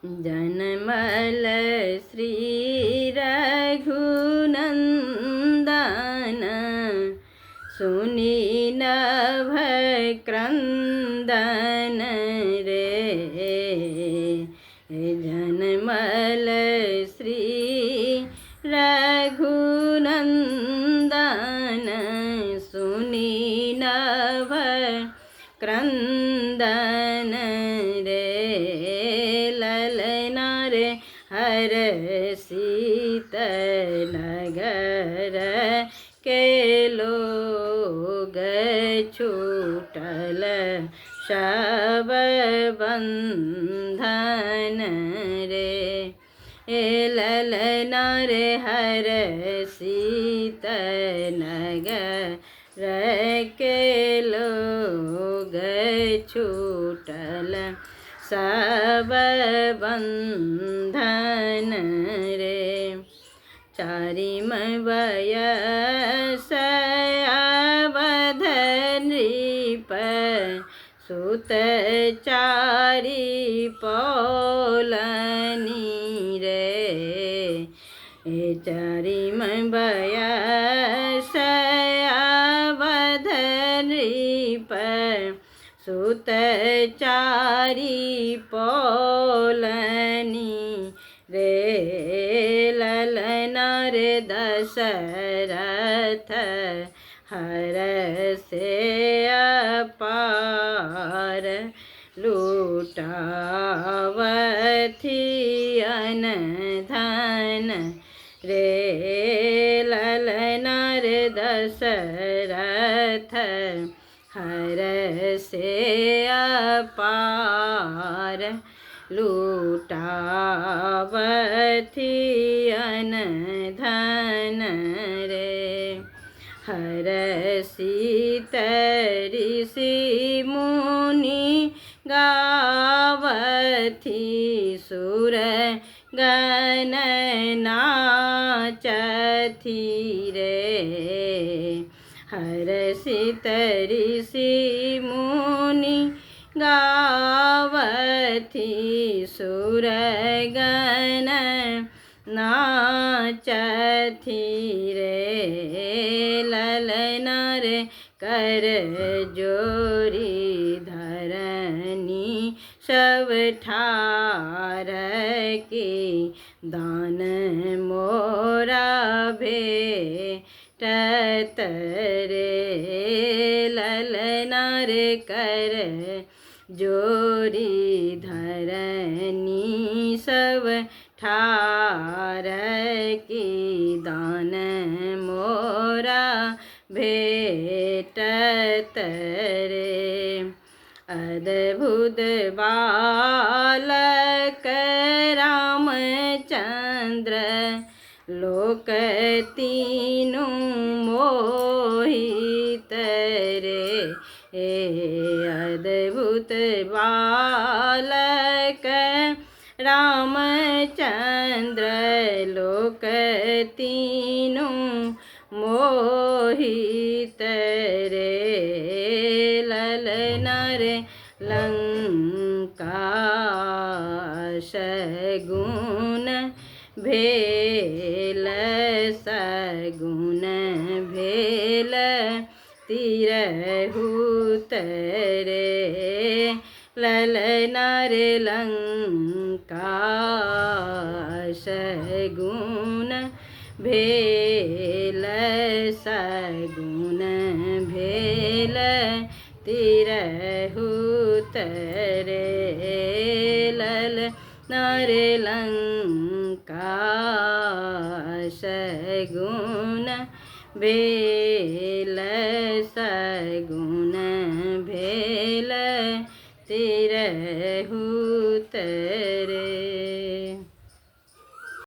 जनमल श्री रघुनंदन सुनी नभ क्रंदन रे। जनमल श्री रघुनंदन सुनी नभ क्रंदन रे। ललना रे हर सीत नगर के लोग छूटल शब बंधन रे। ललना रे हर सीत नगर के लोग छूटल सब बंधन रे। चारिम वयस अवध नृप सुत चारि पौलनी रे। चारिम वयस अवध नृप सुत चारि पौलनी रे। ललना रे दशरथ हर से अपार लूटावथी अन धन रे। ललना रे दशरथ हर से अपार लूटावथी अन धन रे। हर सीत ऋषि मुनि गावथी सुर गण नाचथी रे। हर सीत ऋषि मुनि गावथी सुर गण नाचथी रे। ललना रे कर जोरी धरनी सब ठार की दान मोरा भेटत रे। ललना रे कर जोरी धरनी सब ठार की दान मोरा भेटत रे। अद्भुत बालक रामचंद्र लोक तीनों मोहित रे। अद्भुत बालक रामचंद्र लोक तीनों मोहित रे। ललना रे लंका सगुन भेल सगुन भेल तिरहुत रे। ललना रे लंका सगुन भेल सगुन भेल तिरहुत रे। ललना रे लंका सगुन भेल सगुन भेल तिरहुत रे।